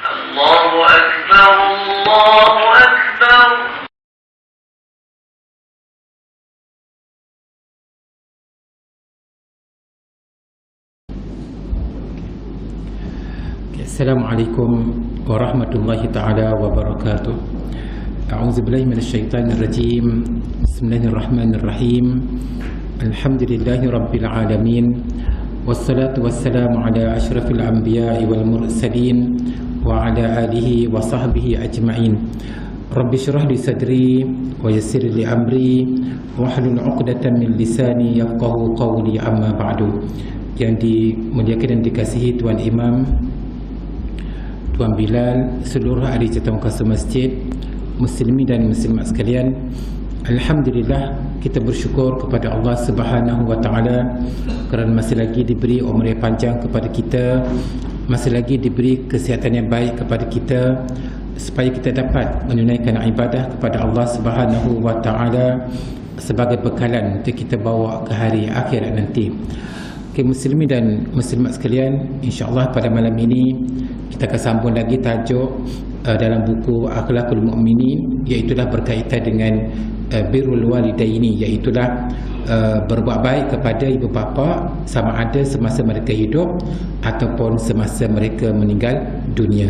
الله أكبر الله أكبر. Assalamualaikum warahmatullahi ta'ala wabarakatuh. A'udzubillahi minasyaitanir rajim. Bismillahirrahmanirrahim. Alhamdulillahi rabbil alamin. Wassalatu wassalamu ala asyrafil anbiya'i wal mursalin wa ala alihi wa sahbihi ajma'in. Rabbi syrah li sadri wa yassir li amri wahlul 'uqdatam min lisani yafqahu qawli, amma ba'du. Yang dimuliakan dan dikasihi Tuan Imam, Tuan Bilal, seluruh ahli Jawatanmuka Masjid, muslimin dan muslimat sekalian, alhamdulillah kita bersyukur kepada Allah Subhanahu wa taala kerana masih lagi diberi umur yang panjang kepada kita, masih lagi diberi kesihatan yang baik kepada kita, supaya kita dapat menunaikan ibadah kepada Allah Subhanahu wa taala sebagai bekalan untuk kita bawa ke hari akhirat nanti. Okay, muslimin dan muslimat sekalian, insya-Allah pada malam ini kita akan sambung lagi tajuk dalam buku Akhlakul Mu'minin, iaitu berkaitan dengan birrul walidaini, iaitu berbuat baik kepada ibu bapa sama ada semasa mereka hidup ataupun semasa mereka meninggal dunia.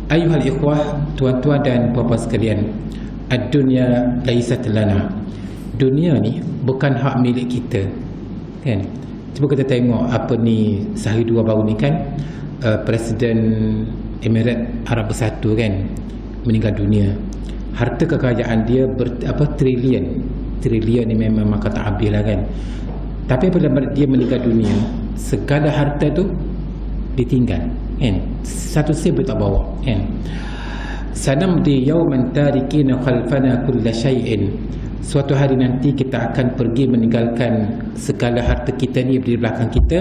Ayuhal ikhwah, tuan-tuan dan puan-puan sekalian, ad-dunya laysat lana. Dunia ni bukan hak milik kita, kan? Cuba kita tengok apa ni sehari dua baru ni, kan, Presiden Emirat Arab Bersatu, kan, meninggal dunia. Harta kekayaan dia trilion ni memang maka tak habis lah, kan. Tapi apabila dia meninggal dunia, segala harta tu ditinggal, kan. Satu sen pun tak bawa, kan. Sanamdi yawman tarikina khalfana kulla syai'in. Suatu hari nanti kita akan pergi meninggalkan segala harta kita ni di belakang kita.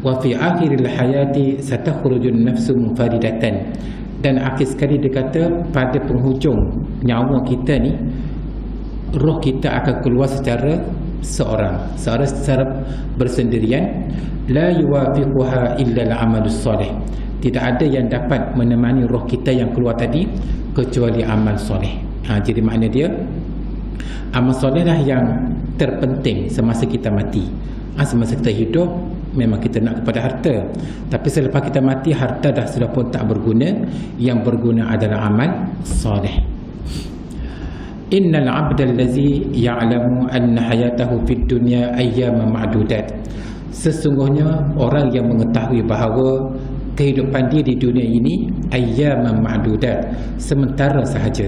Wa fi akhiril hayati satakhurujun nafsu munfaridatan. Dan akhir sekali dia kata, pada penghujung nyawa kita ni, roh kita akan keluar secara secara bersendirian. La yuwafiquha illa al-amalus soleh. Tidak ada yang dapat menemani roh kita yang keluar tadi kecuali amal soleh. Jadi makna dia, amal soleh lah yang terpenting semasa kita mati. Semasa kita hidup memang kita nak kepada harta, tapi selepas kita mati, harta dah sudah pun tak berguna. Yang berguna adalah amal soleh. Innal 'abda allazi ya'lamu anna hayatahu fid dunya ayyaman ma'dudat. Sesungguhnya orang yang mengetahui bahawa kehidupan dia di dunia ini ayyaman ma'dudat, sementara sahaja.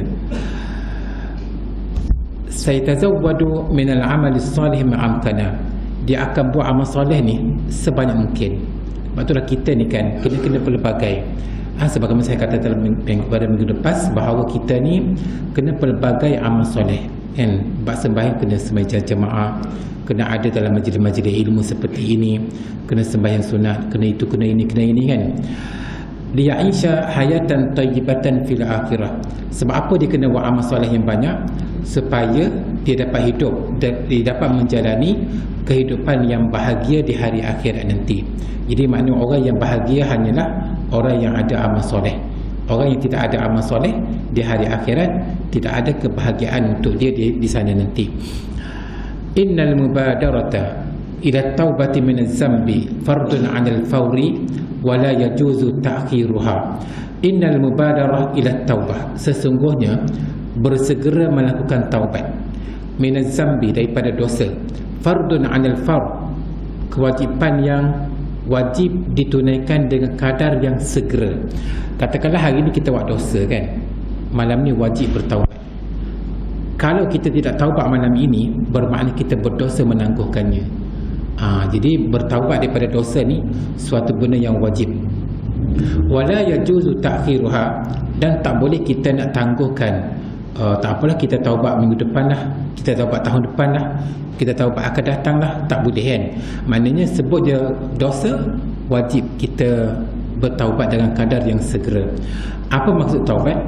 Sayatazawwadu minal 'amali salih ma'amkana. Dia akan buat amal soleh ni sebanyak mungkin. Sebab itulah kita ni, kan, kena pelbagai. Sebagaimana saya kata pada minggu lepas, bahawa kita ni kena pelbagai amal soleh, kan. Bab sembahyang kena sembahyang jemaah, kena ada dalam majlis-majlis ilmu seperti ini, kena sembahyang sunat, kena itu, kena ini, kan. Liya'isha hayatan tayyibatan fil akhirah. Sebab apa dia kena buat amal soleh yang banyak? Supaya dia dapat hidup, dia dapat menjalani kehidupan yang bahagia di hari akhirat nanti. Jadi maknanya orang yang bahagia hanyalah orang yang ada amal soleh. Orang yang tidak ada amal soleh di hari akhirat, tidak ada kebahagiaan untuk dia di sana nanti. Innal mubadarata ila taubati min az-zambi fardun 'alal fawri wa la yajuzu ta'khiruha. Innal mubadarah ila taubah, sesungguhnya bersegera melakukan taubat, min az-zambi, daripada dosa, fardun 'alal fard, kewajipan yang wajib ditunaikan dengan kadar yang segera. Katakanlah hari ni kita buat dosa, kan, malam ni wajib bertaubat. Kalau kita tidak taubat malam ini, bermakna kita berdosa menangguhkannya. Jadi bertaubat daripada dosa ni suatu benda yang wajib. Wala yajuzu ta'khiruha, dan tak boleh kita nak tangguhkan. Tak apalah, kita taubat minggu depan lah, kita taubat tahun depan lah, kita taubat akan datang lah, tak boleh, kan. Maknanya sebut je dosa, wajib kita bertaubat dengan kadar yang segera. Apa maksud taubat?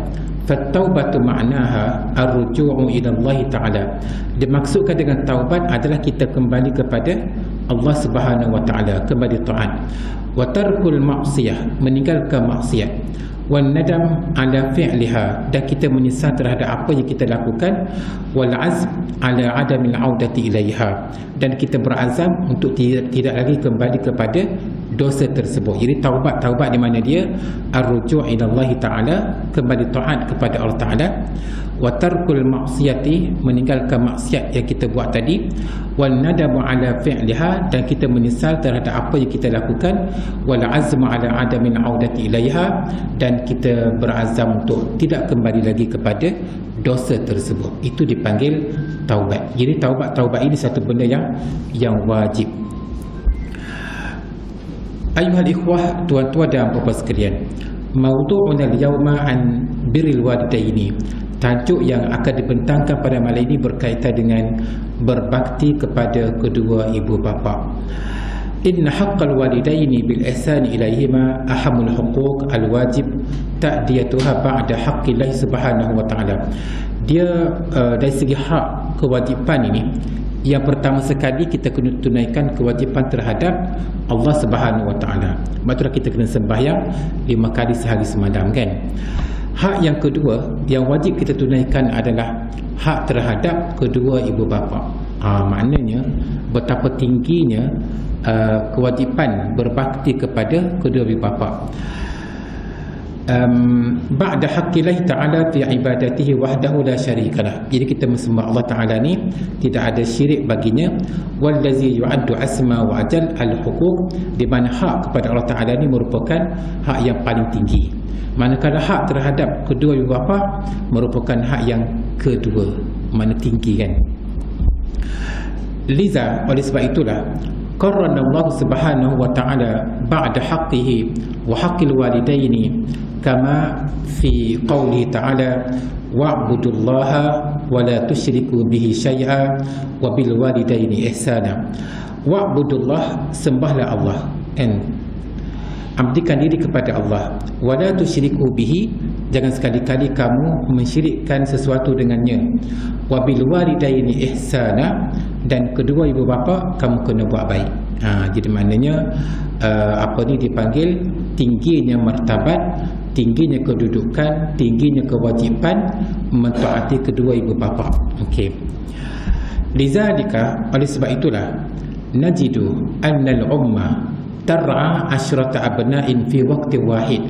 Fattaubatu ma'naha ar-ruju'u ila Allah Ta'ala. Dimaksudkan dengan taubat adalah kita kembali kepada Allah Subhanahu wa Ta'ala, kembali taat. Wa tarkul ma'siyah, meninggalkan maksiat. wan nadam ala fi'liha, dan kita menyesal terhadap apa yang kita lakukan, wal azm ala adamil audati ilaiha, dan kita berazam untuk tidak lagi kembali kepada dosa tersebut. Jadi taubat di mana dia ar-ruju' ila Allah taala, kembali taat kepada Allah taala, wa tarkul maksiati, meninggalkan maksiat yang kita buat tadi, wal nadamu ala fi'liha, dan kita menyesal terhadap apa yang kita lakukan, wal azmu ala adamin audati ilaiha, dan kita berazam untuk tidak kembali lagi kepada dosa tersebut. Itu dipanggil taubat. Jadi taubat ini satu benda yang wajib. Ayuhal ikhwah, tuan-tuan dan puan-puan sekalian, maudu'una al-yawma an birril walidaini, tajuk yang akan dibentangkan pada malam ini berkaitan dengan berbakti kepada kedua ibu bapa. Inna haqqal walidaini bil ihsani ilaihima ahamul huquq al wajib ta'diyatuha ba'da haqqillahi subhanahu wa ta'ala. Dia dari segi hak kewajipan ini, yang pertama sekali kita kena tunaikan kewajipan terhadap Allah Subhanahu wa taala. Maksudnya kita kena sembahyang 5 kali sehari semalam kan. Hak yang kedua yang wajib kita tunaikan adalah hak terhadap kedua ibu bapa. Maknanya betapa tingginya kewajipan berbakti kepada kedua ibu bapa. Ba'da haqqillahi ta'ala fi ibadatihi wahdahu la syarikalah. Jadi kita mensembah Allah Ta'ala ni tidak ada syirik baginya. Wallazi yu'addu asma wa ajal al-huquq, di mana hak kepada Allah Ta'ala ni merupakan hak yang paling tinggi, manakala hak terhadap kedua ibu bapa merupakan hak yang kedua, mana tinggi kan. Liza, oleh sebab itulah qarrana Allah Subhanahu wa ta'ala ba'da haqqihi wa haqqil walidaini kama fi qawlihi ta'ala wa'budullaha wa la tusyriku bihi syai'a wa bil walidaini ihsana. Wa'budullah, sembahlah Allah, abdikan diri kepada Allah, wa la tusyriku bihi, jangan sekali-kali kamu mensyirikkan sesuatu dengannya, wa bil walidaini ihsana, dan kedua ibu bapa kamu kena buat baik. Jadi maknanya dipanggil tingginya martabat, tingginya kedudukan, tingginya kewajipan mentaati kedua ibu bapa. Okey. Lizalika, oleh sebab itulah najidu annal umma tar'a asyrata abna'in fi waqti wahid,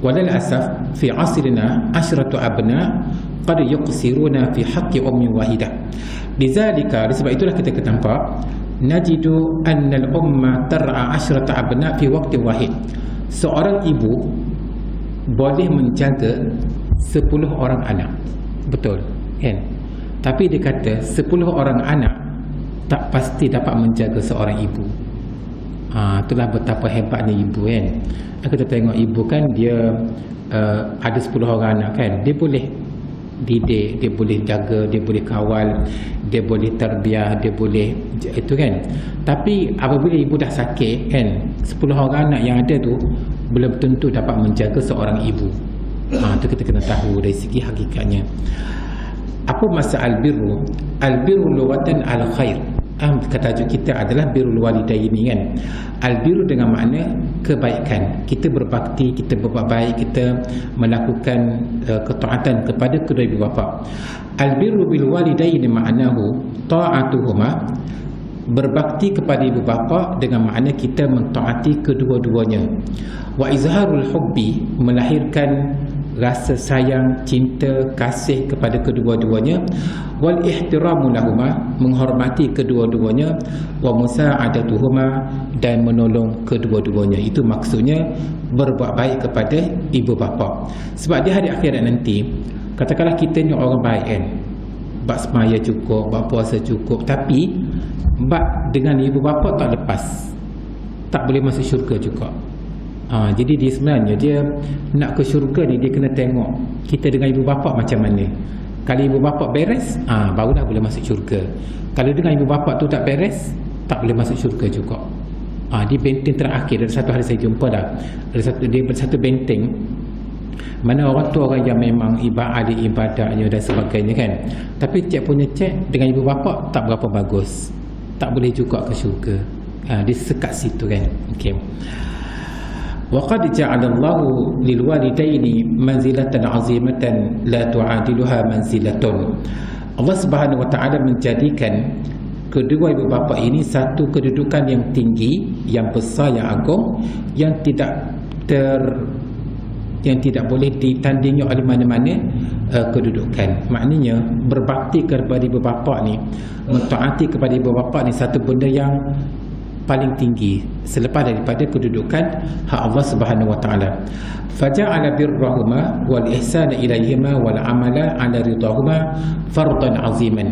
walal asaf fi asrina asyratu abna' qad yuqsiruna fi haqqi ummi wahidah. Lizalika, oleh sebab itulah kita nampak najidu annal umma tar'a asyrata abna' fi waqti wahid. Seorang ibu boleh menjaga 10 orang anak. Betul kan? Tapi dia kata 10 orang anak tak pasti dapat menjaga seorang ibu. Itulah betapa hebatnya ibu kan. Kita tengok ibu kan, dia ada 10 orang anak kan, dia boleh didik, dia boleh jaga, dia boleh kawal, dia boleh terbiah, dia boleh itu kan. Tapi apabila ibu dah sakit kan, 10 orang anak yang ada tu belum tentu dapat menjaga seorang ibu. Itu kita kena tahu dari segi hakikatnya. Apa maksud al-birru? Al-birru lughatan al-khair. Kata tajuk kita adalah birrul walidaini kan. Al-birru dengan makna kebaikan. Kita berbakti, kita berbuat baik, kita melakukan ketaatan kepada kedua ibu bapa. Al-birru bil walidaini ma'nahu ta'atuhuma, berbakti kepada ibu bapa dengan makna kita mentaati kedua-duanya. Wa izharul hubbi, melahirkan rasa sayang, cinta, kasih kepada kedua-duanya. Wal ihtiramu lahuma, menghormati kedua-duanya. Wa musa'adatuhuma, dan menolong kedua-duanya. Itu maksudnya berbuat baik kepada ibu bapa. Sebab di hari akhirat nanti, katakanlah kita ni orang baik kan, bak semaya cukup, bak puasa cukup, tapi bak dengan ibu bapa tak lepas, tak boleh masuk syurga juga. Jadi dia sebenarnya dia nak ke syurga ni, dia kena tengok kita dengan ibu bapa macam mana. Kalau ibu bapa beres, barulah boleh masuk syurga. Kalau dengan ibu bapa tu tak beres, tak boleh masuk syurga juga. Di benteng terakhir, ada satu hari saya jumpa dah, ada satu benteng mana orang tu orang yang memang ahli ibadahnya dan sebagainya kan, tapi cek punya cek dengan ibu bapa tak berapa bagus, tak boleh juga ke syurga. Dia sekat situ kan. Okey. Wa qad ja'ala Allahu lil walidaini manzilatan 'azimatan la tu'adiluha manzilatun. Allah Subhanahu wa taala menjadikan kedua ibu bapa ini satu kedudukan yang tinggi, yang besar, yang agung, yang tidak boleh ditandingi oleh mana-mana kedudukan. Maknanya berbakti kepada ibu bapa ni, mentaati kepada ibu bapa ni satu benda yang paling tinggi selepas daripada kedudukan hak Allah Subhanahu wa taala. Faja'ala birrahuma wal ihsana ilayhima wal amala ala ridahuma fardan aziman.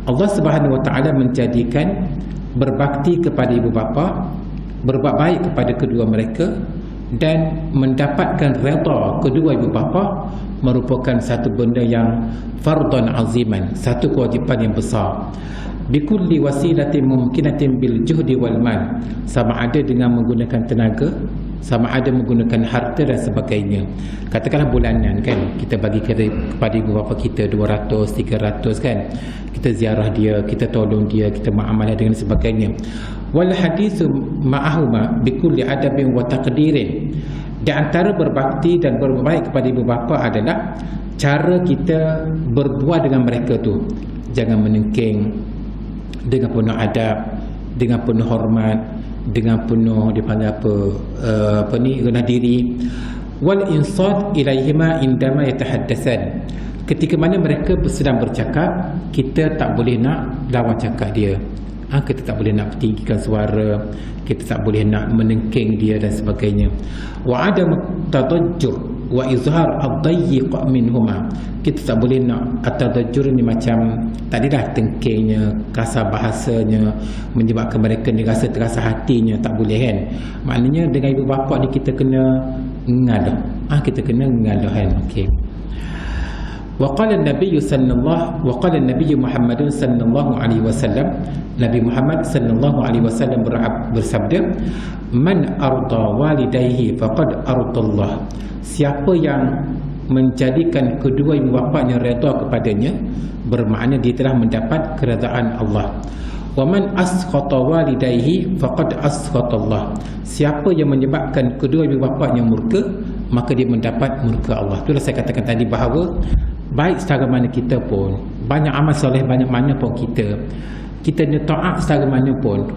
Allah Subhanahu wa taala menjadikan berbakti kepada ibu bapa, berbuat baik kepada kedua mereka dan mendapatkan redha kedua ibu bapa merupakan satu benda yang fardan aziman, satu kewajipan yang besar. Bikulli wasilatin mumkinatin bil juhdi wal mal, sama ada dengan menggunakan tenaga, sama ada menggunakan harta dan sebagainya. Katakanlah bulanan kan, kita bagi kepada ibu bapa kita 200, 300 kan, kita ziarah dia, kita tolong dia, kita muamalah dengan sebagainya. Wal hadithu ma'ahuma bikulli adabin wa taqdirin. Di antara berbakti dan berbaik kepada ibu bapa adalah cara kita berbuat dengan mereka tu. Jangan menengking, dengan penuh adab, dengan penuh hormat, dengan penuh dipanggil rendah diri. Wal insat ilaihima indama yatahaddatsan. Ketika mana mereka sedang bercakap, kita tak boleh nak lawan cakap dia. Kita tak boleh nak tinggikan suara, kita tak boleh nak menengking dia dan sebagainya. Wa adam tadajjur wa izhar ad-dayyiq minhuma. Kita tak boleh nak at-tadajjur ni macam tadilah tengkingnya, kasar bahasanya menyebabkan mereka ni rasa terasa hatinya, tak boleh kan. Maknanya dengan ibu bapa ni kita kena ngalah. Kita kena ngalah kan. Okey. وقال النبي محمد صلى الله عليه وسلم, Nabi Muhammad sallallahu alaihi wasallam bersabda, man arda walidayhi faqad ardallah. Siapa yang menjadikan kedua ibu bapanya redha kepadanya, bermakna dia telah mendapat keredaan Allah. Wa man askhata walidayhi faqad askhata. Siapa yang menyebabkan kedua ibu bapanya murka, maka dia mendapat murka Allah. Itulah saya katakan tadi bahawa baik secara mana kita pun, banyak amal soleh banyak mana pun kita ni taat secara mana pun,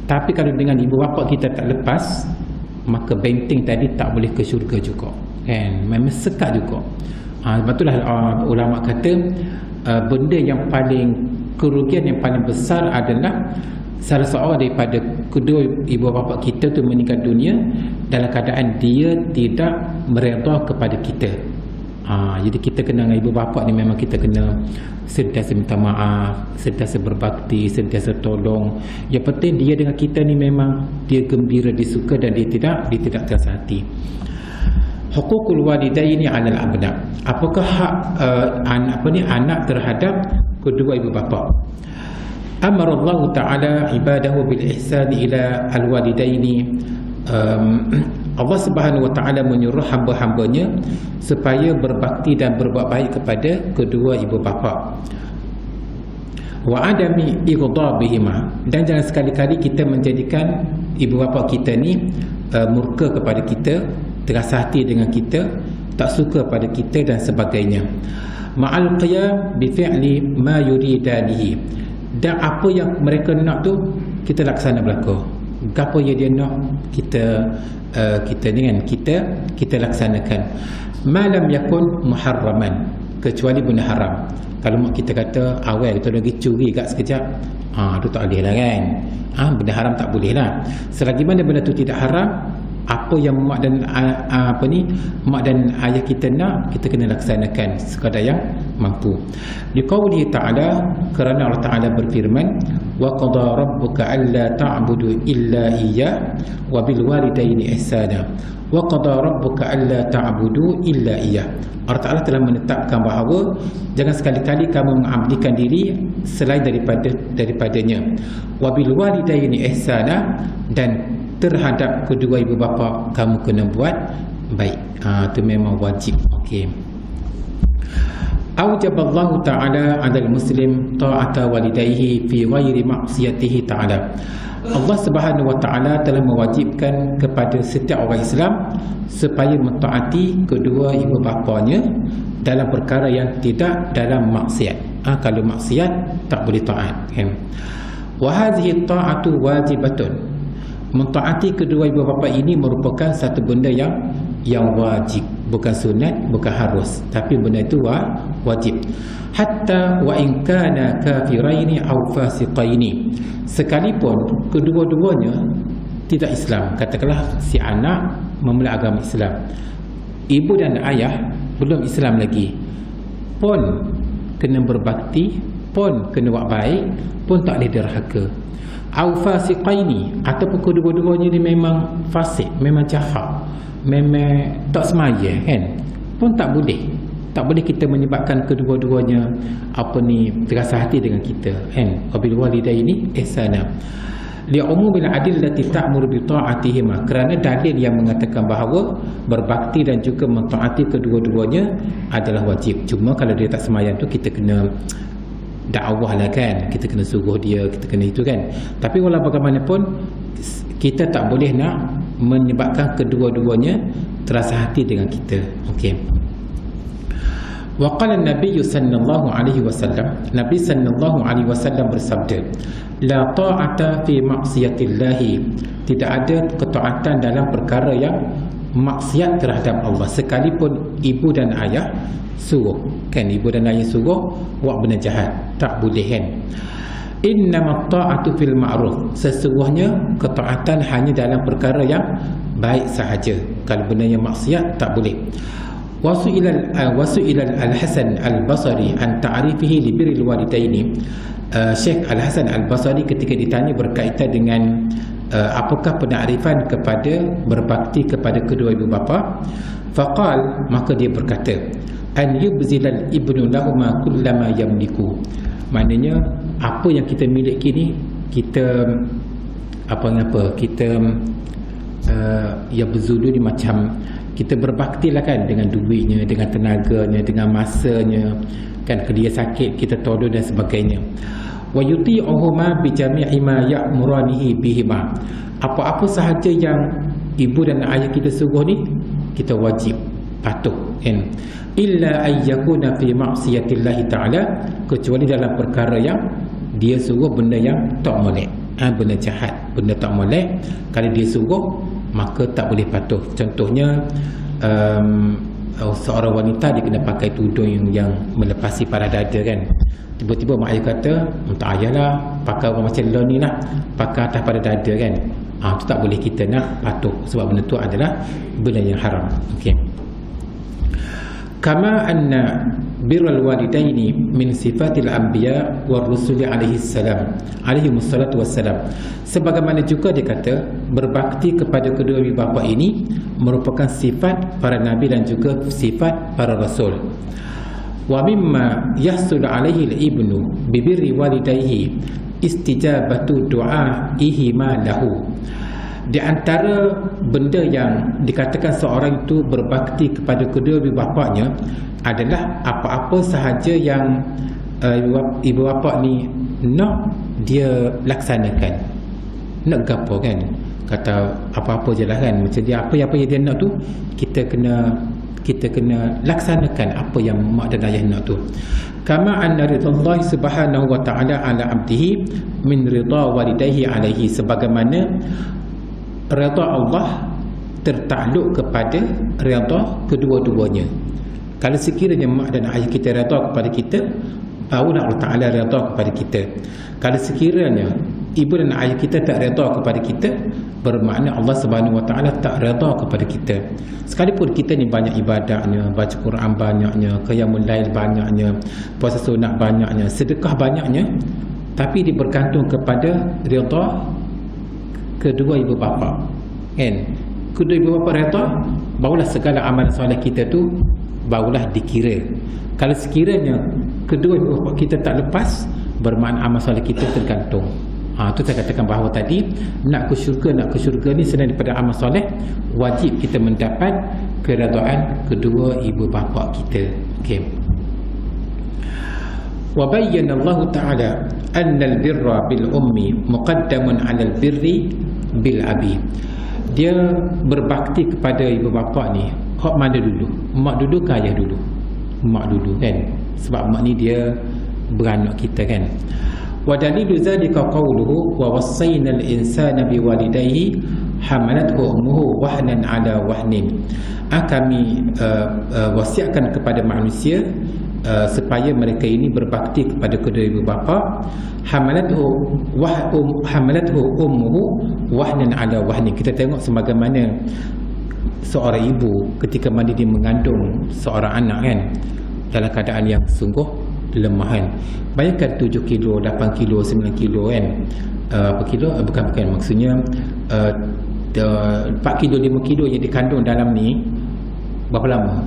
tapi kalau dengan ibu bapa kita tak lepas, maka benteng tadi tak boleh ke syurga juga kan, memang sekat juga. Betullah ulama kata benda yang paling kerugian yang paling besar adalah salah seorang daripada kedua ibu bapa kita tu meninggal dunia dalam keadaan dia tidak meredha kepada kita. Jadi kita kena dengan ibu bapa ni memang kita kena sentiasa minta maaf, sentiasa berbakti, sentiasa tolong. Yang penting dia dengan kita ni memang dia gembira, disuka dan dia tidak terasa hati. Hukukul walidaini 'alal abna. Apakah hak anak terhadap kedua ibu bapa? Amara Allah Ta'ala ibadahu bil ihsani ila al walidaini. Allah Subhanahu wa taala menyuruh hamba-hambanya supaya berbakti dan berbuat baik kepada kedua ibu bapa. Wa adami ighdabihima, dan jangan sekali-kali kita menjadikan ibu bapa kita ni murka kepada kita, terasa hati dengan kita, tak suka pada kita dan sebagainya. Ma'al qiyam bi fi'li ma yuridanihi, dan apa yang mereka nak tu kita laksana belaka. Apa yang dia nak kita ni kan, kita laksanakan. Malam yakun muharraman, kecuali benda haram. Kalau mak kita kata awal kita lagi curi kat sekejap, tu tak boleh lah kan. Benda haram tak boleh lah. Selagi mana benda tu tidak haram, apa yang mak dan mak dan ayah kita nak, kita kena laksanakan sekadar yang mampu. Liqaulihi ta'ala, kerana Allah Ta'ala berfirman, wa qada rabbuka alla ta'budu illa iyyah wa bil walidaini ihsana wa qada rabbuka alla ta'budu illa iyyah. Allah Ta'ala telah menetapkan bahawa jangan sekali-kali kamu mengabdikan diri selain daripadanya. Wa bil walidaini ihsana, dan terhadap kedua ibu bapa kamu kena buat baik. Itu memang wajib. Okey. Aujaballahu ta'ala 'alal muslim ta'ata walidayhi fi ghairi ma'siyatihi ta'ala. Allah Subhanahu Wa Taala telah mewajibkan kepada setiap orang Islam supaya mentaati kedua ibu bapanya dalam perkara yang tidak dalam maksiat. Kalau maksiat tak boleh taat. Wa hadhihi ta'atu wajibatun. Mentaati kedua ibu bapa ini merupakan satu benda yang wajib, bukan sunat, bukan harus, tapi benda itu wajib. Hatta wa in kana kafiraini aw fasiqaini, sekalipun kedua-duanya tidak Islam. Katakanlah si anak memulai agama Islam, ibu dan ayah belum Islam lagi, pun kena berbakti, pun kena buat baik, pun tak boleh derhaka. Au fasiqaini, ataupun kedua-duanya ni memang fasik, memang jahat, memang tak semaya, kan, pun tak boleh. Tak boleh kita menyebabkan kedua-duanya terasa hati dengan kita, kan. Wabil walidaini ihsana li umumil adillati ta'muru bi ta'atihima, kerana dalil yang mengatakan bahawa berbakti dan juga mentaati kedua-duanya adalah wajib. Cuma kalau dia tak sembahyang tu kita kena dakwah lah, kan, kita kena suruh dia, kita kena itu, kan. Tapi walau bagaimanapun kita tak boleh nak menyebabkan kedua-duanya terasa hati dengan kita. Okey. Wa qala an-nabiy sallallahu alaihi wasallam, Nabi sallallahu alaihi wasallam bersabda, la ta'ata fi ma'siyatillah, tidak ada ketaatan dalam perkara yang maksiat terhadap Allah, sekalipun ibu dan ayah suruh, kan, ibu dan ayah suruh buat benda jahat, tak boleh, kan. Innamat ta'atu fil ma'ruf, sesungguhnya ketaatan hanya dalam perkara yang baik sahaja. Kalau benda yang maksiat tak boleh. Wasu'ilal Al-Hasan Al-Basri an ta'rifihi li birril walidaini, Syekh Al-Hasan Al-Basri ketika ditanya berkaitan dengan apakah penakrifan kepada berbakti kepada kedua ibu bapa, faqal, maka dia berkata, an yubzilal ibnu lahuma kullama yamliku, maknanya apa yang kita miliki ni kita kita ya berzulu ni, macam kita berbaktilah, kan, dengan duitnya, dengan tenaganya, dengan masanya, kan. Kalau dia sakit kita tolong dan sebagainya. Wa yuti'uhuma bi jami'i ma ya'muranihi bihima, apa-apa sahaja yang ibu dan ayah kita suruh ni kita wajib patuh, kan. Illa ayyakuna fi ma'siyatillahi ta'ala, kecuali dalam perkara yang dia suruh benda yang tak molek, benda jahat, benda tak molek, kalau dia suruh maka tak boleh patuh. Contohnya seorang wanita dia kena pakai tudung yang melepasi pada dada, kan. Tiba-tiba mak ayah kata, tak payahlah pakai orang macam lo ni lah, pakai atas pada dada, kan. Itu tak boleh kita nak patuh, sebab benda tu adalah benda yang haram. Okey. Kama anna birrul walidaini min sifatil anbiya war rusuli alaihi wassalatu wassalam, sebagaimana juga dia kata berbakti kepada kedua ibu bapa ini merupakan sifat para nabi dan juga sifat para rasul. Wa mimma yahsul alaihi al-ibnu bi birri walidayhi istijabatu du'aihi ma lahu, di antara benda yang dikatakan seorang itu berbakti kepada kedua ibu bapanya adalah apa-apa sahaja yang ibu bapa ni nak dia laksanakan. Nak gapo, kan, kata apa-apa je lah, kan, macam dia apa yang dia nak tu kita kena laksanakan apa yang mak dan ayah nak tu. Kama anna ridallahi subhanahu wa ta'ala ala abdihi min ridha walidayhi alaihi, sebagaimana redha Allah tertakluk kepada redha kedua-duanya. Kalau sekiranya mak dan ayah kita redha kepada kita, barulah Allah Ta'ala redha kepada kita. Kalau sekiranya ibu dan ayah kita tak redha kepada kita, bermakna Allah Subhanahu Wa Ta'ala tak redha kepada kita. Sekalipun kita ni banyak ibadahnya, baca Quran banyaknya, qiyamul lail banyaknya, puasa sunat banyaknya, sedekah banyaknya, tapi dia bergantung kepada redha kedua ibu bapa, kan. Kedua ibu bapa redha, barulah segala amal soleh kita tu barulah dikira. Kalau sekiranya kedua ibu bapa kita tak lepas, bermakna amal soleh kita tergantung. Tu saya katakan bahawa tadi nak ke syurga ni selain daripada amal soleh, wajib kita mendapat keredaan kedua ibu bapa kita. Okey. Wa bayyana Allah Ta'ala annal birra bil ummi muqaddamun 'alal birri bil abi. Dia berbakti kepada ibu bapa ni hak mana dulu? Mak dulu ke ayah dulu? Mak dulu kan. Sebab mak ni dia beranak kita kan. Wa dalilu zalika qawluhu wa wassayna al-insana biwalidayhi hamalathu ummuhu wahnan 'ala wahnin. Kami wasiatkan kepada manusia supaya mereka ini berbakti kepada kedua ibu bapa. Hamalathu ummuhu wahnan 'ala wahnin. Kita tengok sebagaimana seorang ibu ketika mana dia mengandung seorang anak kan, dalam keadaan yang sungguh lemah kan. Bayangkan 7 kilo, 8 kilo, 9 kilo kan. Apa kilo? Bukan maksudnya 4 kilo, 5 kilo yang dikandung dalam ni berapa lama?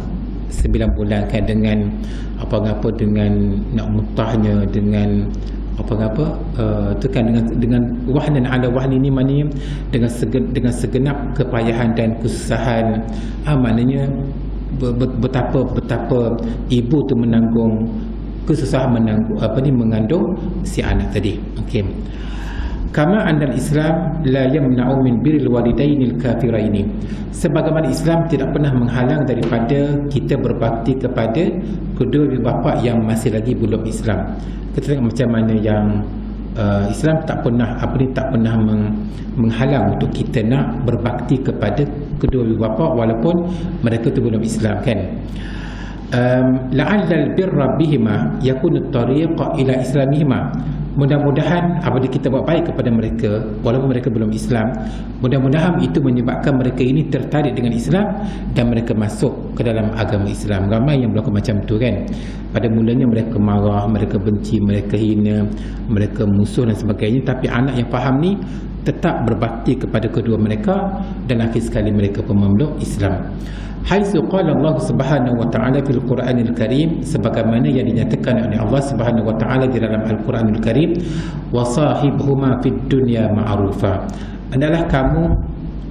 9 bulan kan, dengan apa-apa, dengan nak mutahnya, dengan apa-apa tu kan, dengan wahnan 'ala wahni ni maknanya dengan segenap kepayahan dan kesusahan. Maknanya betapa ibu tu menanggung kesusahan mengandung si anak tadi. Okey. Kama annal Islam la yamna'u min birril walidainil kafiraini. Sebagaimana Islam tidak pernah menghalang daripada kita berbakti kepada kedua ibu bapa yang masih lagi belum Islam. Kita tengok macam mana yang Islam tak pernah menghalang untuk kita nak berbakti kepada kedua ibu bapa walaupun mereka tu belum Islam kan. La'allal birra bihima yakunu at-tariqa ila islamihima. Mudah-mudahan apabila kita buat baik kepada mereka walaupun mereka belum Islam, mudah-mudahan itu menyebabkan mereka ini tertarik dengan Islam dan mereka masuk ke dalam agama Islam. Ramai yang berlaku macam tu kan. Pada mulanya mereka marah, mereka benci, mereka hina, mereka musuh dan sebagainya, tapi anak yang faham ni tetap berbakti kepada kedua mereka dan akhir sekali mereka pun memeluk Islam. Haitsu qala Allah Subhanahu wa taala fil Qur'anil Karim, sebagaimana yang dinyatakan oleh Allah Subhanahu wa taala di dalam Al-Qur'anul Karim, wa sahibhuma fid dunya ma'rufa. Adalah kamu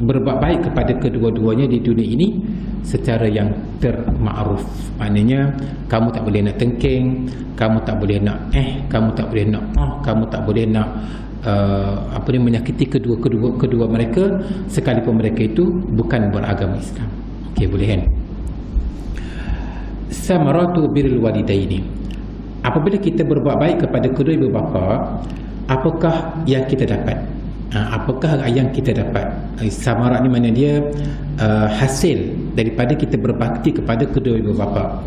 berbuat baik kepada kedua-duanya di dunia ini secara yang termakruf. Maknanya kamu tak boleh nak tengking, kamu tak boleh nak kamu tak boleh nak kamu tak boleh nak menyakiti kedua mereka sekalipun mereka itu bukan beragama Islam. Okey, boleh kan? Samaratu birrul walidaini. Apabila kita berbuat baik kepada kedua ibu bapa, apakah yang kita dapat? Apakah yang kita dapat? Samarat ni mana dia hasil daripada kita berbakti kepada kedua ibu bapa.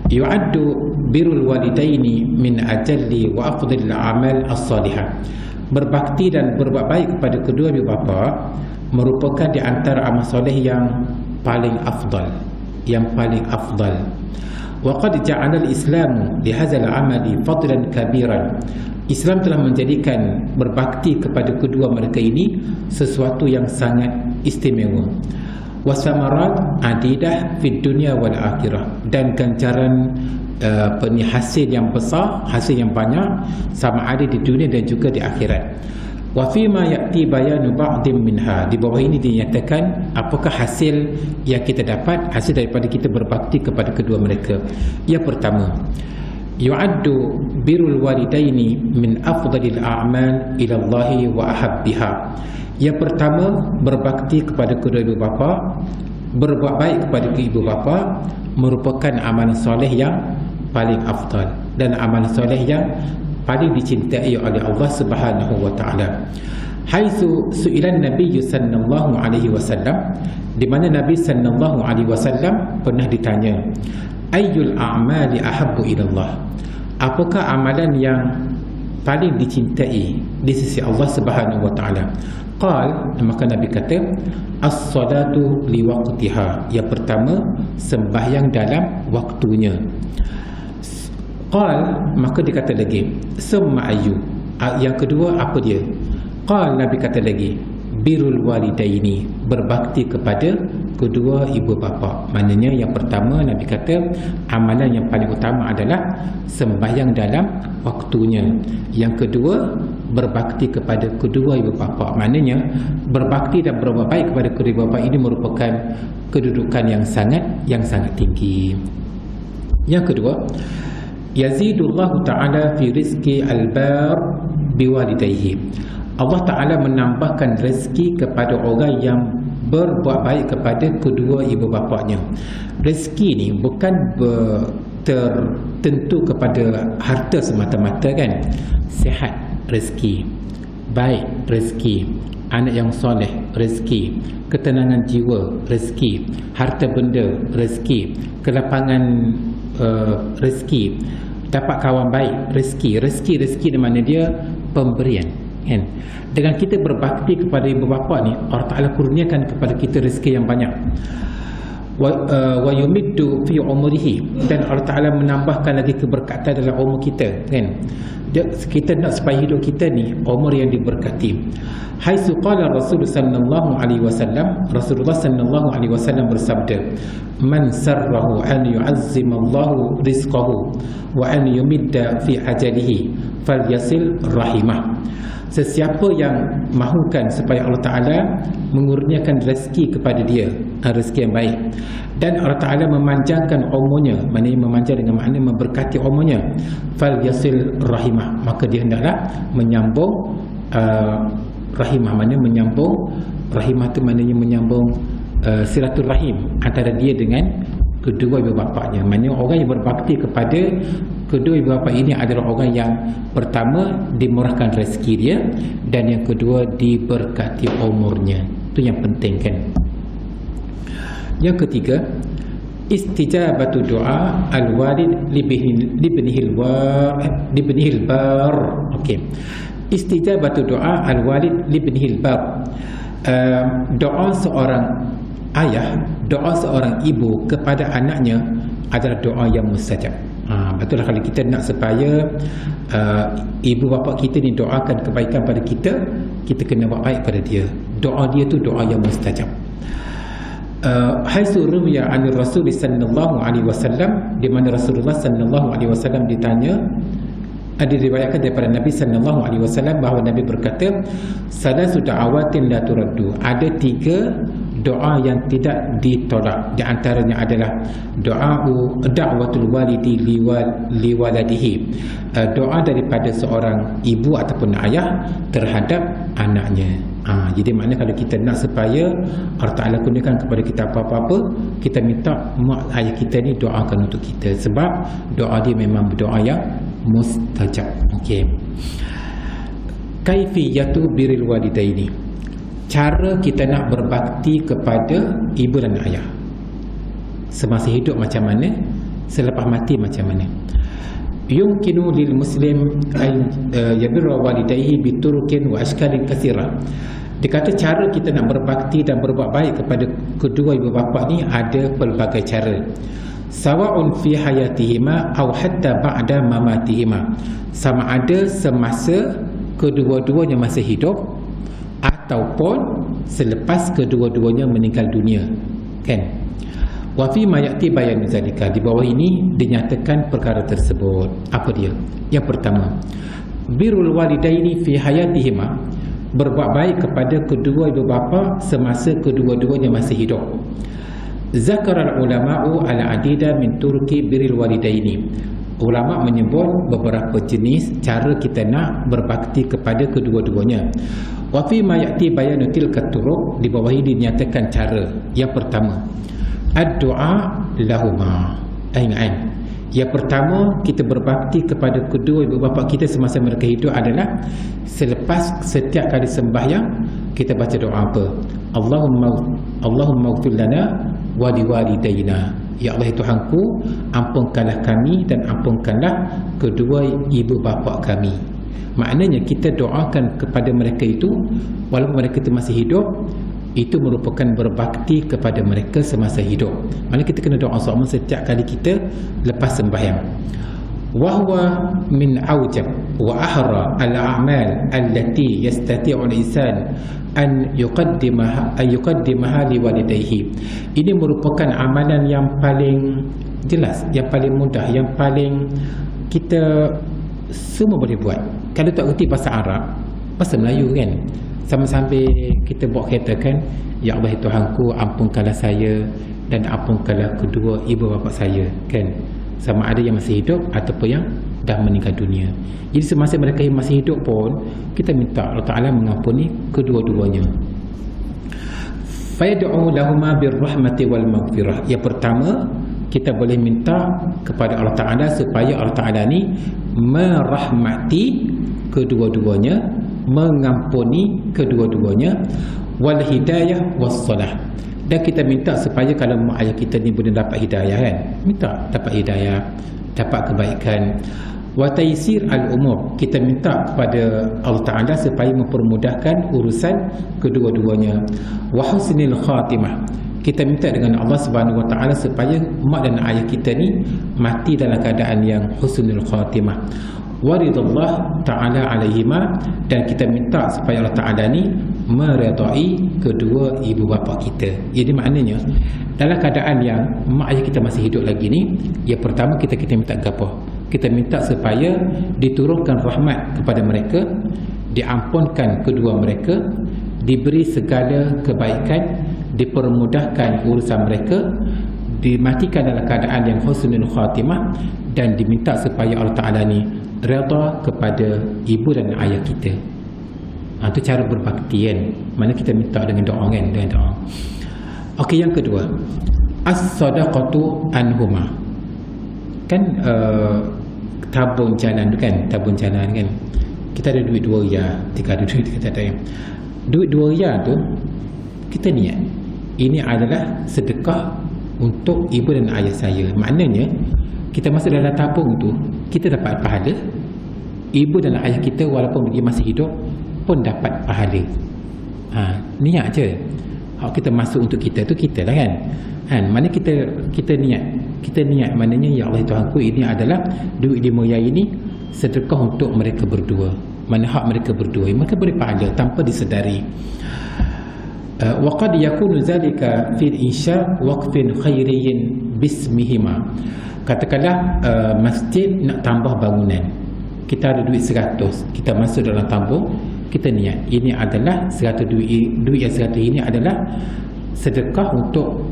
Yu'addu birrul walidaini min ajalli wa afdalil a'mal as-salihah. Berbakti dan berbuat baik kepada kedua ibu bapa merupakan di antara amal soleh yang paling afdal, wa qad ja'ala al-islamu li hadzal 'amali fadlan kabiran. Islam telah menjadikan berbakti kepada kedua mereka ini sesuatu yang sangat istimewa. Wa samarat adidah fid dunya wal akhirah, dan ganjaran hasil yang besar, hasil yang banyak sama ada di dunia dan juga di akhirat. Wa fi ma ya'ti bayanu ba'dhin minha. Di bawah ini dinyatakan apakah hasil yang kita dapat, hasil daripada kita berbakti kepada kedua mereka. Yang pertama, yu'addu birrul walidaini min afdalil a'mal ila Allah wa ahabbiha. Yang pertama, berbakti kepada kedua ibu bapa, berbuat baik kepada ibu bapa merupakan amalan soleh yang paling afdal dan amalan soleh yang paling dicintai oleh Allah Subhanahu wa taala. Haitsu su'ilan Nabi sallallahu alaihi wasallam, di mana Nabi sallallahu alaihi wasallam pernah ditanya, ayyul a'mali ahabbu ila Allah? Apakah amalan yang paling dicintai di sisi Allah Subhanahu wa taala? Qal, maka Nabi kata, as-salatu li waqtiha. Yang pertama, sembahyang dalam waktunya. Qal, maka dia kata lagi, summa ayyu. Yang kedua apa dia? Qal, Nabi kata lagi, birrul walidaini, berbakti kepada kedua ibu bapa. Maknanya yang pertama Nabi kata amalan yang paling utama adalah sembahyang dalam waktunya. Yang kedua, berbakti kepada kedua ibu bapa. Maknanya berbakti dan berbuat baik kepada kedua ibu bapa ini merupakan kedudukan yang sangat tinggi. Yang kedua, yazidullahu ta'ala fi rizqi al-bar biwalidayhi. Allah Ta'ala menambahkan rezeki kepada orang yang berbuat baik kepada kedua ibu bapanya. Rezeki ni bukan tertentu kepada harta semata-mata kan. Sihat rezeki, baik rezeki, anak yang soleh rezeki, ketenangan jiwa rezeki, harta benda rezeki, kelapangan rezeki, dapat kawan baik rezeki. Rezeki di mana dia pemberian kan. Dengan kita berbakti kepada ibu bapa ni, Allah Ta'ala kurniakan kepada kita rezeki yang banyak. Wa yumiddu fi umrihi, dan Allah Ta'ala menambahkan lagi keberkatan dalam umur kita kan. Kita nak supaya hidup kita ni umur yang diberkati. Haitsu qala Rasulullah sallallahu alaihi wasallam, Rasulullah sallallahu alaihi wasallam bersabda, man sarrahu an yu'azzima Allahu rizqahu wa an yumidda fi ajalihi falyasil rahimah. Sesiapa yang mahukan supaya Allah Ta'ala mengurniakan rezeki kepada dia, rezeki yang baik, dan Allah Ta'ala memanjangkan umurnya, maknanya memanjang dengan makna memberkati umurnya, fal yasil rahimah, maka dia hendaklah menyambung rahimah. Maknanya menyambung rahimah tu maknanya menyambung silaturahim antara dia dengan kedua ibu bapanya. Maknanya orang yang berbakti kepada kedua ibu bapa ini adalah orang yang pertama dimurahkan rezeki dia, dan yang kedua diberkati umurnya. Itu yang penting kan. Yang ketiga, istijabatu doa al-walid libnihil bar. Okey. Istijabatu doa al-walid libnihil bar. Doa seorang ayah, doa seorang ibu kepada anaknya adalah doa yang mustajab. Betul lah, kalau kita nak supaya ibu bapa kita ni doakan kebaikan pada kita, kita kena buat baik pada dia. Doa dia tu doa yang mustajab. Haitsu ruwiya 'anil Rasul sallallahu alaihi wasallam, di mana Rasulullah sallallahu alaihi wasallam ditanya, diriwayatkan daripada Nabi sallallahu alaihi wasallam bahawa Nabi berkata, salasu da'awatin la turaddu, ada 3 doa yang tidak ditolak. Di antaranya adalah da'watul walidi liwaladihi, doa daripada seorang ibu ataupun ayah terhadap anaknya. Jadi maknanya kalau kita nak supaya Allah Ta'ala kurniakan kepada kita apa-apa, kita minta mak ayah kita ni doakan untuk kita, sebab doa dia memang doa yang mustajab. Okey. Kaifiyatu birril walidaini, cara kita nak berbakti kepada ibu dan ayah. Semasa hidup macam mana, selepas mati macam mana. Yumkinu lil muslim an yabirra walidayhi biturukin wa ashkalin katsira. Dikata cara kita nak berbakti dan berbuat baik kepada kedua ibu bapa ni ada pelbagai cara. Sawa'un fi hayatihima aw hatta ba'da mamatihima, sama ada semasa kedua-duanya masih hidup ataupun selepas kedua-duanya meninggal dunia kan. Wa fi ma ya'ti bayan zalika, di bawah ini dinyatakan perkara tersebut. Apa dia? Yang pertama, birrul walidaini fi hayatihima, berbuat baik kepada kedua ibu bapa semasa kedua-duanya masih hidup. Zakaral ulama'u ala adida min turki birril walidaini, ulama menyebut beberapa jenis cara kita nak berbakti kepada kedua-duanya. Wa fi ma ya'ti bayanu tilka turuq, di bawah ini dinyatakan cara. Yang pertama, ad-du'a lahuma. Ingat, yang pertama kita berbakti kepada kedua ibu bapa kita semasa mereka hidup adalah selepas setiap kali sembahyang kita baca doa apa? Allahumma ighfir lana wa liwalidayna, ya Allah Tuhanku, ampunkanlah kami dan ampunkanlah kedua ibu bapa kami. Maknanya kita doakan kepada mereka itu walaupun mereka itu masih hidup, itu merupakan berbakti kepada mereka semasa hidup. Maknanya kita kena doa sama setiap kali kita lepas sembahyang. Wahwa min awjab wa ahra al-a'mal allati yastati'u al-insan an yuqaddimaha li walidayhi. Ini merupakan amalan yang paling jelas, yang paling mudah, yang paling kita semua boleh buat. Kalau tak erti bahasa Arab, bahasa Melayu kan, sambil kita buat kereta kan, ya Allah Tuhanku, ampunkanlah saya dan ampunkanlah kedua ibu bapa saya kan. sama ada yang masih hidup ataupun yang dah meninggal dunia. Jadi semasa mereka yang masih hidup pun kita minta Allah Ta'ala mengampuni kedua-duanya. Fayad'u lahuma birrahmati wal maghfirah. Yang pertama, kita boleh minta kepada Allah Ta'ala supaya Allah Ta'ala ni merahmati kedua-duanya, mengampuni kedua-duanya, wal hidayah wassalah. Dan kita minta supaya kalau mak ayah kita ni boleh dapat hidayah kan, minta dapat hidayah, dapat kebaikan. Wa taysir al-umur, kita minta kepada Allah Ta'ala supaya mempermudahkan urusan kedua-duanya. Wa husnil khatimah, kita minta dengan Allah Subhanahu Wa Ta'ala supaya mak dan ayah kita ni mati dalam keadaan yang husnul khatimah. Waridullah Ta'ala alaihima, dan kita minta supaya Allah Ta'ala ni meredai kedua ibu bapa kita. Jadi maknanya dalam keadaan yang mak ayah kita masih hidup lagi ni, yang pertama kita minta apa? Kita minta supaya diturunkan rahmat kepada mereka, diampunkan kedua mereka, diberi segala kebaikan, dipermudahkan urusan mereka, dimatikan dalam keadaan yang husnul khatimah, dan diminta supaya Allah Ta'ala ni redha kepada ibu dan ayah kita. Itu cara berbakti kan, mana kita minta dengan doa kan, dengan doa. Okey, yang kedua, as-sadaqatu anhuma. Kan tabung jalan tu kan, tabung jalan kan, kita ada duit 2 riyal, kita ada duit, kita ada duit 2 riyal tu, kita niat ini adalah sedekah untuk ibu dan ayah saya. Maknanya kita masuk dalam tabung tu, kita dapat pahala, ibu dan ayah kita walaupun dia masih hidup pun dapat pahala. Niat je. Kita masuk untuk kita tu, kita lah kan. Mana kita niat, maknanya ya Allah Tuhanku, ini adalah duit 5 riyal ini sedekah untuk mereka berdua. Mana hak mereka berdua, mereka boleh pahala tanpa disedari. Wa qad yakunu zalika fil insya waqfin khairiyyin bismihima. Katakanlah masjid nak tambah bangunan, kita ada duit 100, kita masuk dalam tabung, kita niat ini adalah 100 duit yang 100 ini adalah sedekah untuk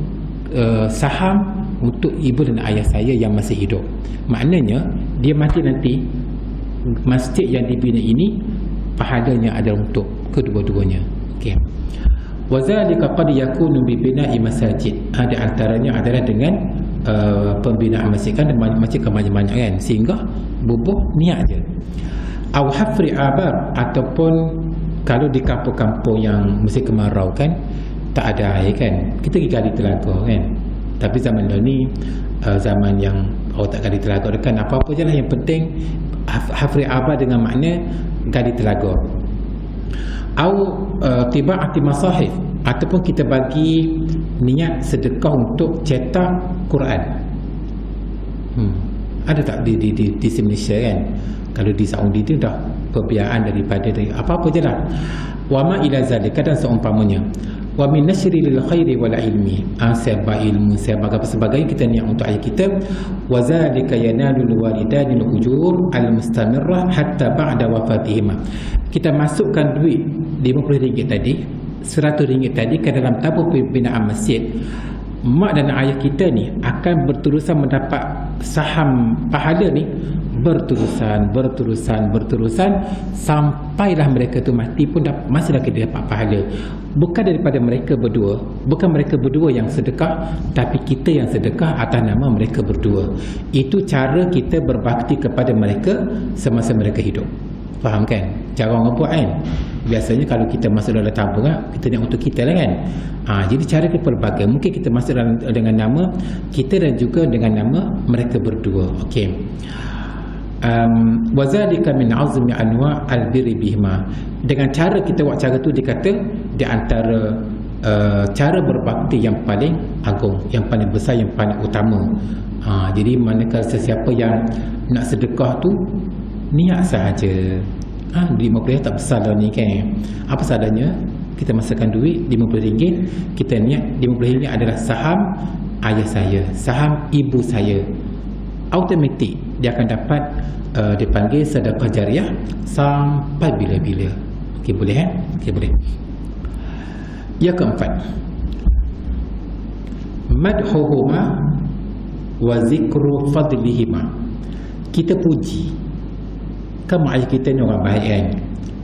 saham untuk ibu dan ayah saya yang masih hidup. Maknanya dia mati nanti, masjid yang dibina ini pahalanya adalah untuk kedua-duanya. Okey. Wa zalika qad yakunu bi bina'i masajid. Ada antaranya adalah dengan pembinaan masjid, kan masjid kan banyak-banyak kan, sehingga bubuh niat je. Au hafri abar, ataupun kalau di kampung-kampung yang musim kemarau kan tak ada air kan, kita pergi gali telaga kan. Tapi zaman dahulu ni zaman yang tak gali telaga kan, apa-apa je lah, yang penting hafri abar dengan makna gali telaga. Au tiba'ati masahif, ataupun kita bagi niat sedekah untuk cetak Quran. Ada tak di Malaysia kan? Kalau di Saudi tu dah perbiayaan daripada apa-apa je lah. Wa ma ila zalika, dan seumpamanya. Wa min nashri lil khairi wal ilmi, sebab ilmu, sebab apa sebagainya kita niat untuk ayat kita. Wa zalika yanalul walidani al ujur al mustamirrah hatta ba'da wafatihima. Kita masukkan duit RM50 tadi, RM100 tadi ke dalam tabung pembinaan masjid. Mak dan ayah kita ni akan berterusan mendapat saham pahala ni berterusan sampailah mereka tu mati pun masih lagi dapat pahala. Bukan daripada mereka berdua, bukan mereka berdua yang sedekah, tapi kita yang sedekah atas nama mereka berdua. Itu cara kita berbakti kepada mereka semasa mereka hidup. Faham kan? Cara orang buat kan? Biasanya kalau kita masuk dalam tabung, kita nak untuk kita lah kan. Jadi cara kita pelbagai. Mungkin kita masuk dengan nama kita dan juga dengan nama mereka berdua. Okey. Wa zalika min azmi anwa' al-birri bihima. Dengan cara kita buat cara tu, dikata di antara cara berbakti yang paling agung, yang paling besar, yang paling utama. Jadi manakala sesiapa yang nak sedekah tu niat sahaja. RM50 tak besar dah ni kan. Apa sadanya kita masukkan duit RM50, kita niat RM50 adalah saham ayah saya, saham ibu saya. Automatik dia akan dapat dipanggil sedekah jariah sampai bila-bila. Okey, boleh kan? Okey, boleh. Yang keempat, madhuhuma wa zikru fadlihima. Kita puji kan mak ayah kita ni orang baik kan,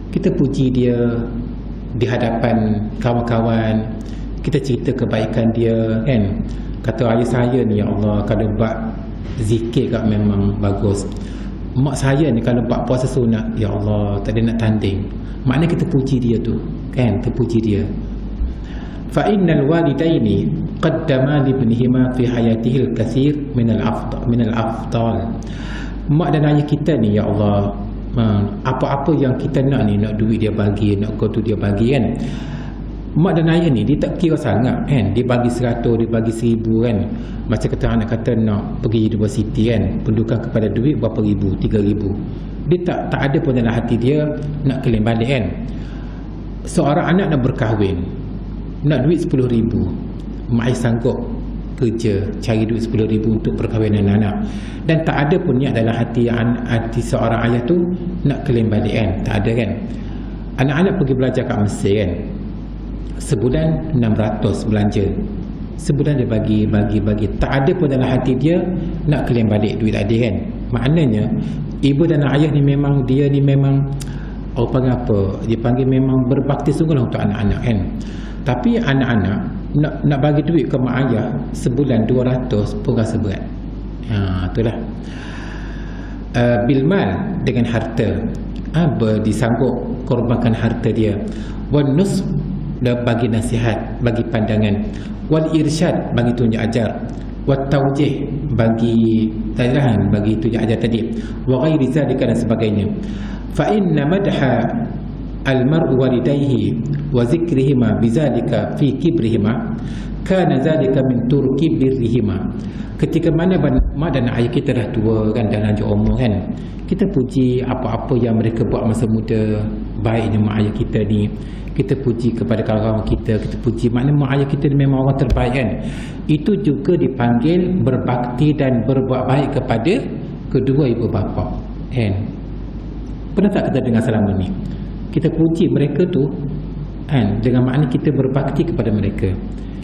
kita puji dia di hadapan kawan-kawan, kita cerita kebaikan dia kan. Kata ayah saya ni, ya Allah, kalau buat zikir kat memang bagus. Mak saya ni kalau buat puasa sunat, ya Allah, tak ada nak tanding. Maknanya kita puji dia tu kan, terpuji dia. Fa innal walidaini qaddama li ibnihima fi hayatihi al-kathir min al-afdal. Mak dan ayah kita ni, ya Allah, apa-apa yang kita nak ni, nak duit dia bagi, nak kau tu dia bagi kan. Mak dan ayah ni dia tak kira sangat kan, dia bagi 100, dia bagi 1000 kan. Macam kata anak kata nak pergi universiti kan, perlukan kepada duit berapa ribu, 3000. Dia tak ada pun dalam hati dia nak claim balik kan. Seorang anak nak berkahwin, nak duit 10,000, mak ayah sanggup kerja cari duit 10,000 untuk perkahwinan anak, dan tak ada pun niat dalam hati seorang ayah tu nak claim balik kan, tak ada kan. Anak-anak pergi belajar kat Mesir kan, sebulan 600 belanja, sebulan dia bagi, tak ada pun dalam hati dia nak claim balik duit adik kan. Maknanya ibu dan ayah ni memang, dia ni memang, orang panggil apa, dia panggil memang berbakti sungguh lah untuk anak-anak kan. Tapi anak-anak nak bagi duit ke mak ayah sebulan 200 pun rasa berat. Itulah. Bilmal, dengan harta, disanggup korbankan harta dia. Wan nus, bagi nasihat, bagi pandangan. Wal irsyad, bagi tunjuk ajar. Wat taujih, bagi tajarahan, bagi tunjuk ajar tadi. Wa ghairi zalika, dan sebagainya. Fa inna madha al-mar'u walidayhi wa zikrihima bizalika fi kibrihima kana zalika min turki birrihima. Ketika mana mak dan ayah kita dah tua kan, dah lanjut umur kan, kita puji apa-apa yang mereka buat masa muda, baiknya mak ayah kita ni. Kita puji kepada kawan-kawan kita, kita puji, maknanya mak ayah kita memang orang terbaik kan. Itu juga dipanggil berbakti dan berbuat baik kepada kedua ibu bapa kan. Pernah tak kita dengar selama ni kita puji mereka tu kan, dengan makna kita berbakti kepada mereka.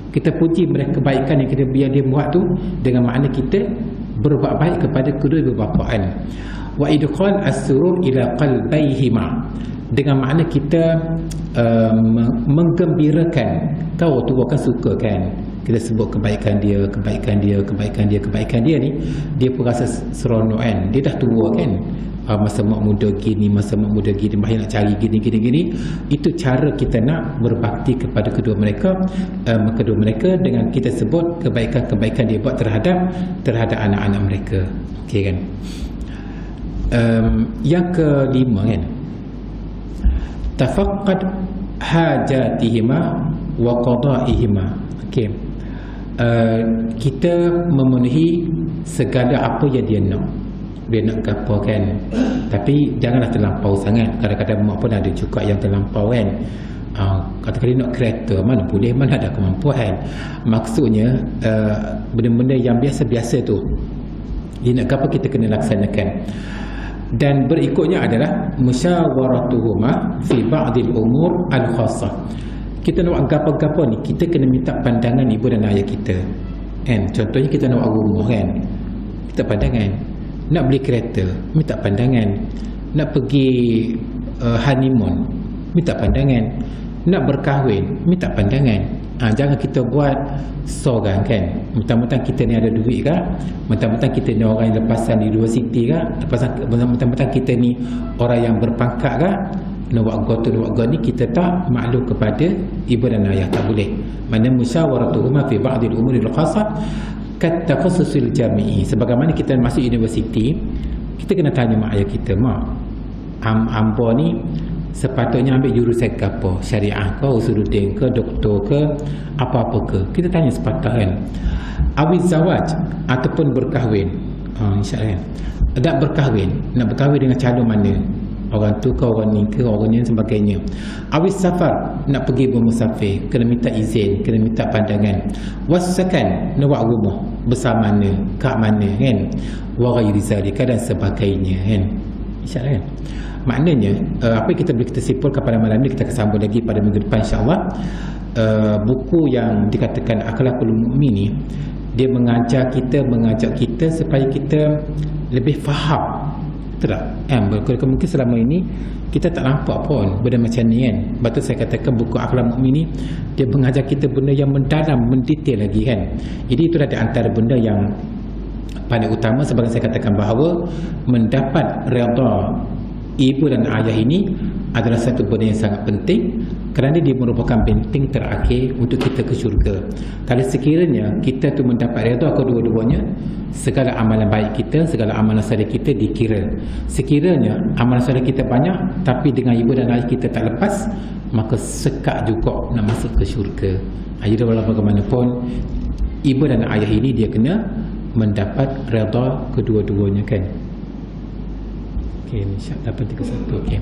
Kita puji mereka kebaikan yang kita biar dia buat tu, dengan makna kita berbuat baik kepada kedua ibu bapa kan. Wa idkhal as-surur ila qalbayhima, dengan makna kita menggembirakan. Tahu tu kan suka kan, kita sebut kebaikan dia ni, dia pun rasa seronok kan. Dia dah tua kan, masa mak muda gini, banyak nak cari gini. Itu cara kita nak berbakti kepada kedua mereka dengan kita sebut kebaikan dia buat terhadap anak-anak mereka. Okey kan. Yang kelima kan, tafaqqad hajatihima wa qada'ihima. Okey. Kita memenuhi segala apa yang dia nak. Dia nak apa kan, tapi janganlah terlampau sangat. Kadang-kadang mak pun ada juga yang terlampau kan. Kata-kata nak kereta, mana boleh, mana ada kemampuan. Maksudnya benda-benda yang biasa-biasa tu, dia nak apa kita kena laksanakan. Dan berikutnya adalah musyawaratuhuma fi ba'dil umur al-khassah. Kita nak gapo-gapo ni, kita kena minta pandangan ibu dan ayah kita kan. Contohnya kita nak buat rumah kan, minta pandangan. Nak beli kereta, minta pandangan. Nak pergi honeymoon, minta pandangan. Nak berkahwin, minta pandangan. Jangan kita buat seorang kan, mentang-mentang kita ni ada duit kah, mentang-mentang kita ni orang yang lepasan di universiti kah, mentang-mentang kita ni orang yang berpangkat kah, nak buat gota ni, kita tak maklum kepada ibu dan ayah, tak boleh. Mana musyawaratuhuma fi ba'dil umuri al-khassah kat takhasussil jami'i. Sebagaimana kita masuk universiti, kita kena tanya mak ayah kita, mak, hamba ni sepatutnya ambil jurusan ke apa, syariah ke, usuluddin ke, doktor ke, apa-apa ke. Kita tanya sepatutnya kan. Awiz zawaj, ataupun berkahwin. InsyaAllah kan, nak berkahwin dengan calon mana, orang tu ke, orang ni ke, orang ni sebagainya. Awiz safar, nak pergi bermusafir, kena minta izin, kena minta pandangan. Wasakan, nak buat rumah besar mana, kat mana kan. Wa ghairi zalika, dan sebagainya kan. InsyaAllah kan. Maknanya apa yang kita boleh kita simpulkan pada malam ni, kita akan sambung lagi pada minggu depan insyaAllah. Buku yang dikatakan Akhlaqul Mu'min ni, dia mengajak kita supaya kita lebih faham. Betul tak? Mungkin selama ini kita tak nampak pun benda macam ni kan. Betul saya katakan buku Akhlak Mukmin ni dia mengajar kita benda yang mendalam, mendetail lagi kan. Jadi itu adalah antara benda yang paling utama. Sebagai saya katakan bahawa mendapat redha ibu dan ayah ini adalah satu benda yang sangat penting, kerana dia merupakan benteng terakhir untuk kita ke syurga. Kalau sekiranya kita tu mendapat redha kedua-duanya, segala amalan baik kita, segala amalan soleh kita dikira. Sekiranya amalan soleh kita banyak tapi dengan ibu dan ayah kita tak lepas, maka sekat juga nak masuk ke syurga. Jadi walaupun bagaimanapun, ibu dan ayah ini dia kena mendapat redha kedua-duanya kan. Okey, insya-Allah 831. Okey.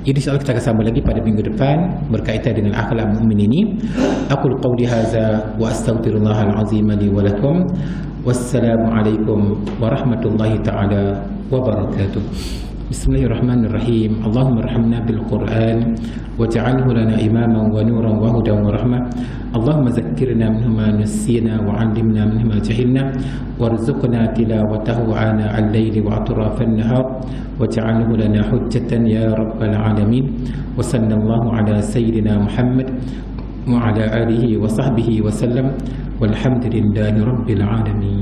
Jadi insya-Allah kita akan sambung lagi pada minggu depan berkaitan dengan akhlak mukmin ini. Aqul qawli hadza wa astaghfirullahal azim li wa lakum. Wassalamualaikum warahmatullahi taala wabarakatuh. Bismillahirrahmanirrahim. Allahumma arhamna bil Qur'an waj'alhu lana imaman wa nuran wa hudan wa rahmah. Allahumma zakkirna minhu ma nasina wa 'allimna minhu ma jahilna warzuqna tilawatahu ana al-laili wa atrafan nahar waj'alhu lana hujjatan ya rabbal alamin. Wa sallallahu ala sayyidina Muhammad wa ala alihi wa sahbihi wa sallam walhamdulillahi rabbil alamin.